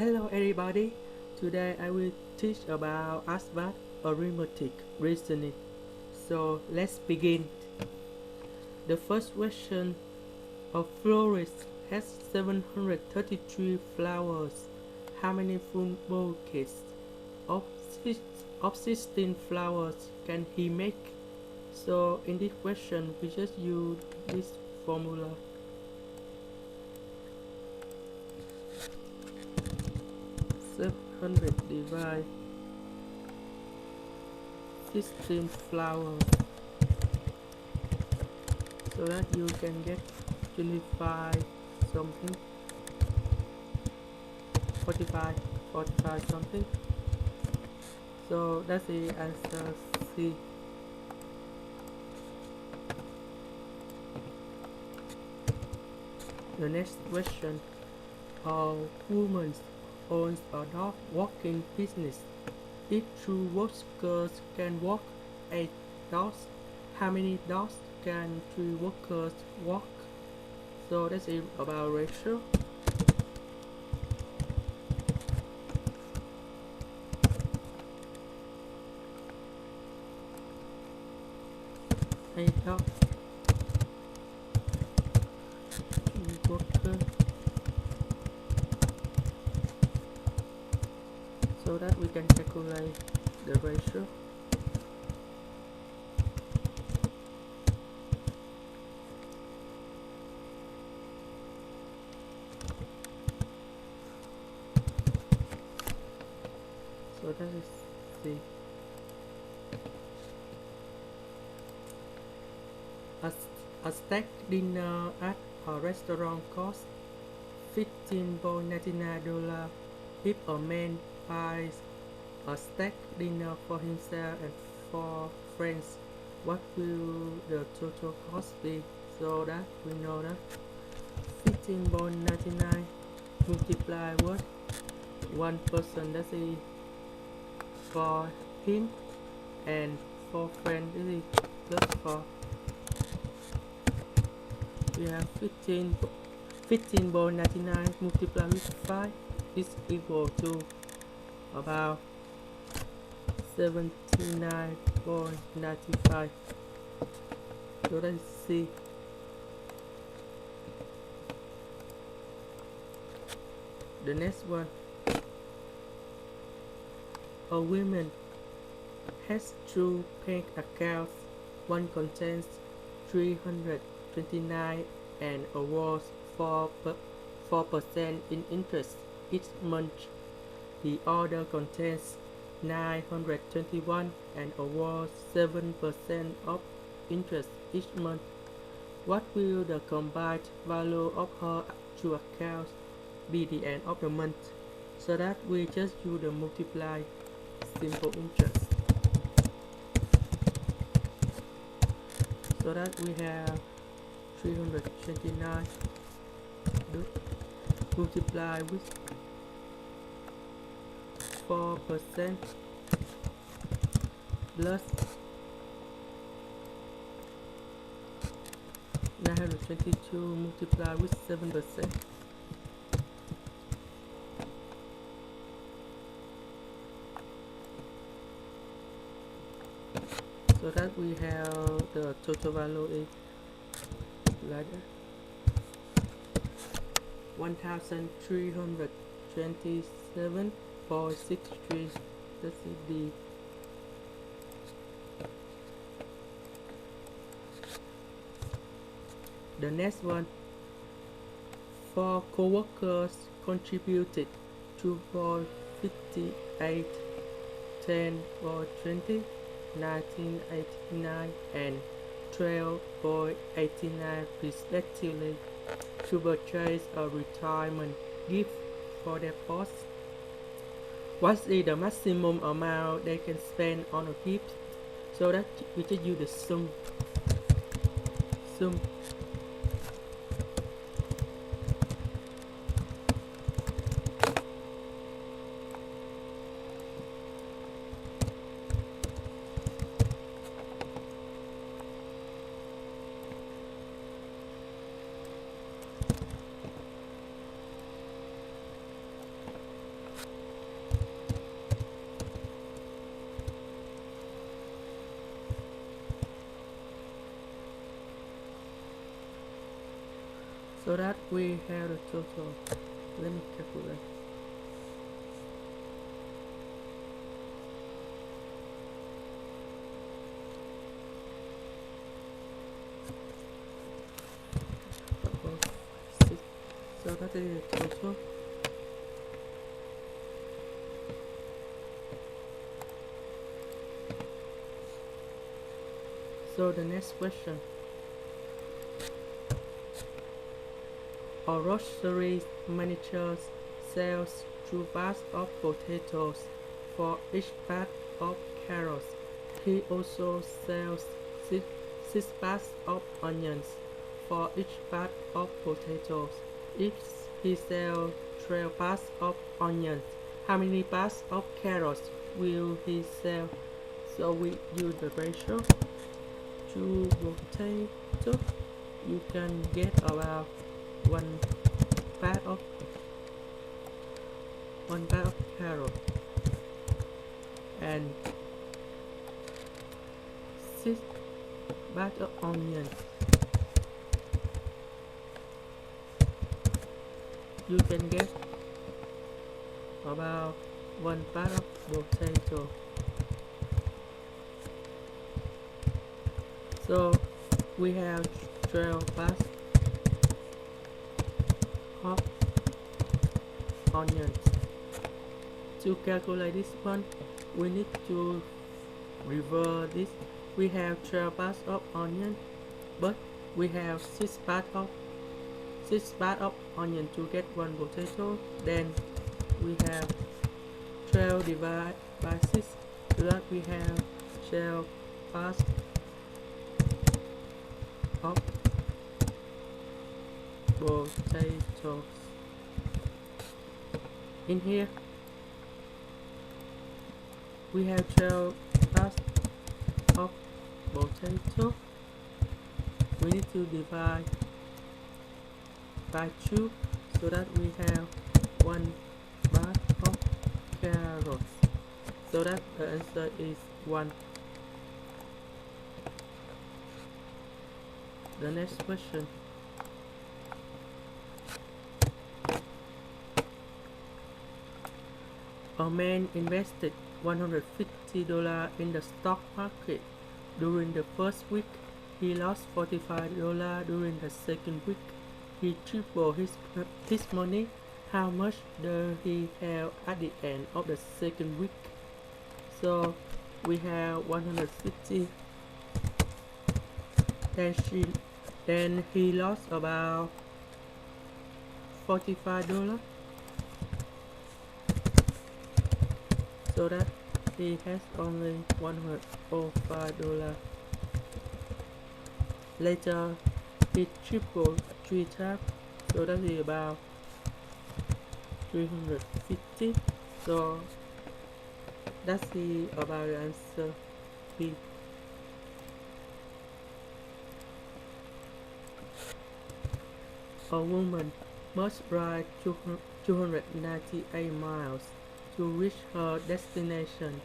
Hello everybody, today I will teach about ASVAB Arithmetic reasoning. So let's begin. The first question, a florist has 733 flowers. How many full bouquets of, of 16 flowers can he make? So in this question we just use this formula. 700 divide 16 flowers, so that you can get 25 something, 45 something. So that's the answer C. The next question, a woman owns a dog walking business. If 2 workers can walk 8 dogs, how many dogs can 3 workers walk? So that's it about ratio. Eight dogs, 3 workers. So that we can calculate the ratio. So that is C. A steak dinner at a restaurant costs $15.99. If a man buys a steak dinner for himself and 4 friends, what will the total cost be? So that we know that $15.99 multiply with 1 person, that's it for him, and 4 friends, this is plus 4. We have 15.99 multiplied with 5 is equal to about 79.95. So that is C. The next one, a woman has 2 bank accounts. One contains 329 and awards 4% in interest each month. The other contains 921 and awards 7% of interest each month. What will the combined value of her 2 accounts be the end of the month? So that we just use the multiply simple interest. So that we have 329 multiply with 4% plus 922 multiply with 7%. So that we have the total value is like that, 1327.63. That's D. The next one, 4 co-workers contributed 2.58, 10.20, 1989 and 12.89 respectively to purchase a retirement gift for their boss. What is the maximum amount they can spend on a gift? So that we just use the sum. so that we have the total. Let me calculate. So that is the total. So the next question. A grocery manager sells 2 bags of potatoes for each bag of carrots. He also sells 6 bags of onions for each bag of potatoes. If he sells 12 bags of onions, how many bags of carrots will he sell? So we use the ratio. 2 potatoes, you can get about one bag of carrot and 6 bags of onion. You can get about one bag of potato. So we have 12 bags of onions. To calculate this one, we need to reverse this. We have 12 bags of onion, but we have 6 bags of onion to get one potato. Then we have 12 divided by 6, so that we have 12 bags of potatoes. In here we have 12 bags of potato. We need to divide by 2, so that we have 1 bag of carrots, so that the answer is 1. The next question. A man invested $150 in the stock market. During the first week, he lost $45 during the second week. He tripled his money. How much does he have at the end of the second week? So we have 150. Then he lost about $45. So that he has only $105. Later, he tripled 3 times, so that is about 350. So that's about the answer B. A woman must ride 298 miles to reach her destination.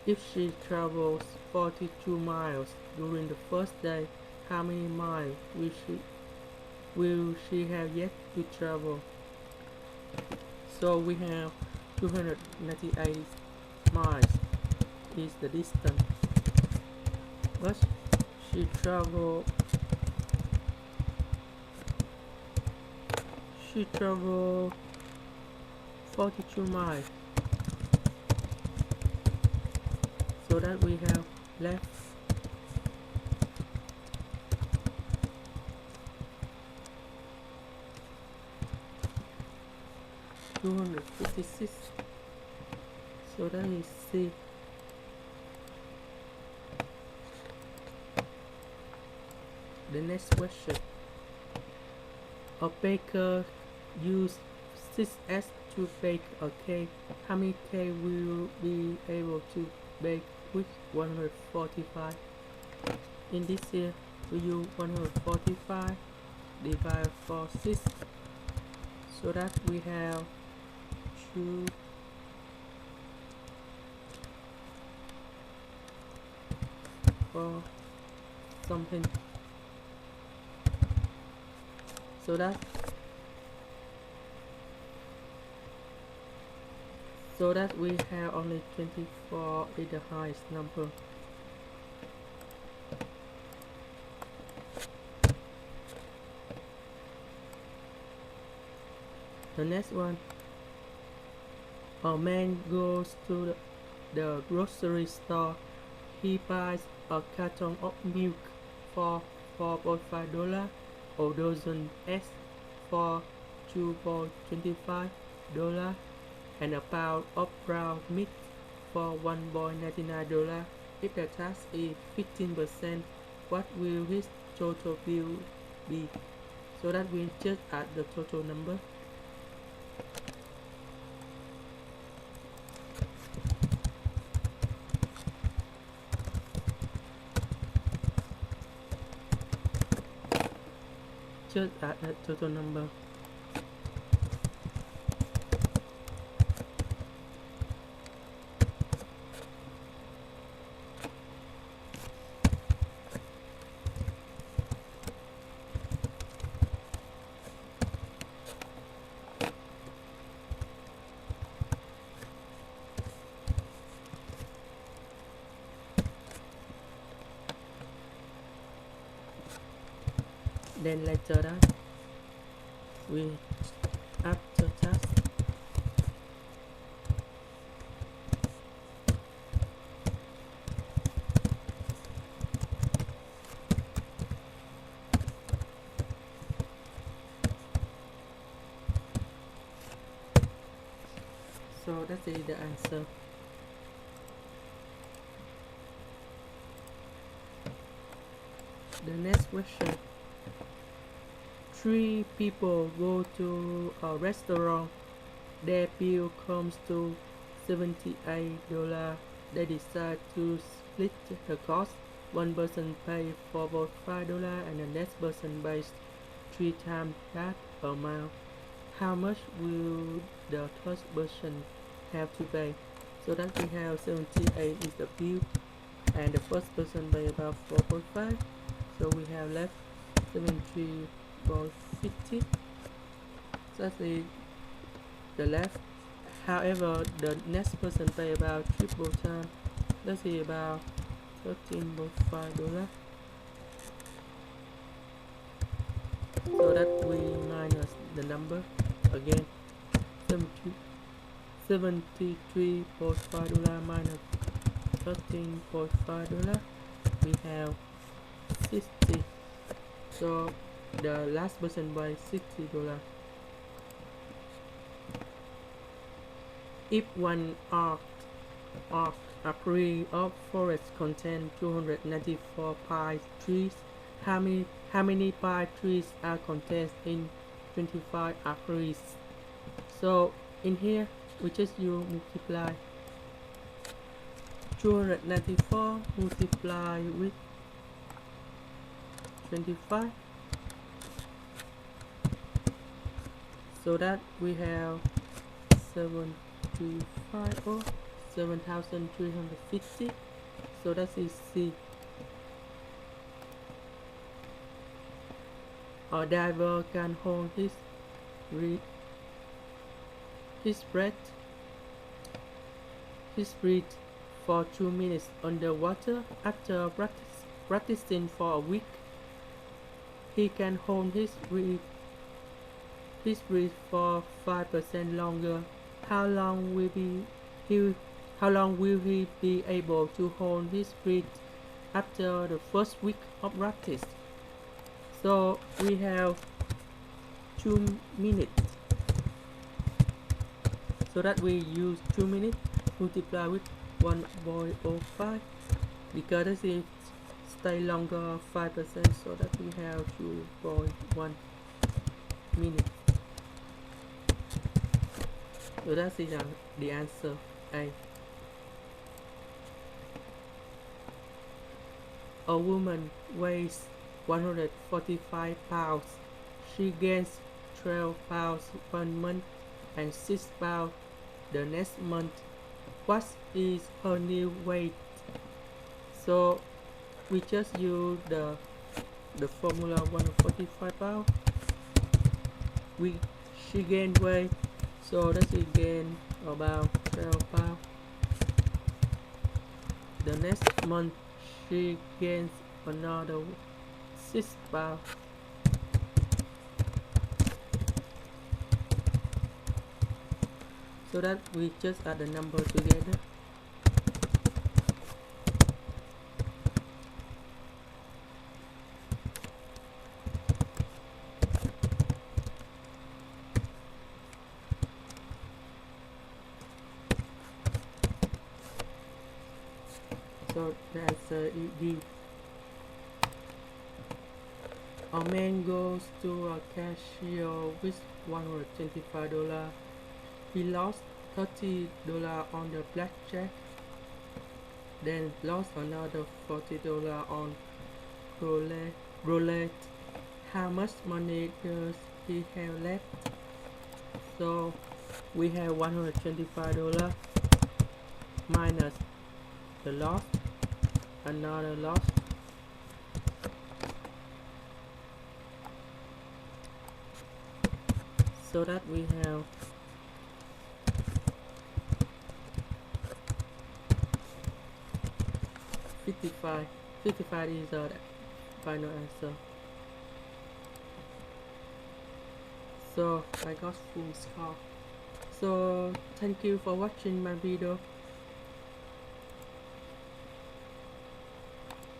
If she travels 42 miles during the first day, how many miles will she have yet to travel? So we have 298 miles is the distance, but she traveled 42 miles, so that we have left 256, so that is C. The next question. A baker used 6 eggs to bake a cake. How many cakes will be able to bake with 145? In this here, we use 145 divided for 6, so that we have 2 for something. so that we have only 24 is the highest number. The next one, a man goes to the grocery store. He buys a carton of milk for $4.5, a dozen eggs for $2.25, and a pound of ground meat for $1.99. If the tax is 15%, what will his total bill be? So that we just add the total number. Just add the total number. Then later that we after task so that is the answer. The next question. 3 people go to a restaurant. Their bill comes to $78. They decide to split the cost. One person pays $4.5 and the next person pays 3 times that amount. How much will the third person have to pay? So that we have 78 is the bill and the first person pay about 4.5. So we have left 73.50. So that's the left. However, the next person pay about triple time. Let's say about $13.5. So that we minus the number again. $73.5 minus $13.5. We have 60. So the last person buys $60. If one acre of forest contains 294 pine trees, how many pine trees are contained in 25 acres? So in here we just use multiply 294 multiply with 25, so that we have 7,350. So that is C. A diver can hold his breath for 2 minutes underwater. After practicing for a week, he can hold his breath for 5% longer. How long will he be able to hold his breath after the first week of practice? So we have 2 minutes. So that we use 2 minutes multiply with 1.05 because this is stay longer 5%, so that we have 2.1 minutes. So that's the answer A. A woman weighs 145 pounds. She gains 12 pounds 1 month and 6 pounds the next month. What is her new weight? So we just use the formula 145 pounds we she gained weight, so that she gained about 12 pounds. The next month she gains another 6 pounds. So that we just add the number together. So the answer is D. A man goes to a cashier with $125. He lost $30 on the blackjack, then lost another $40 on roulette. How much money does he have left? So we have $125 minus the loss, another loss, so that we have $55. 55 is the final answer. So I got full score. So thank you for watching my video.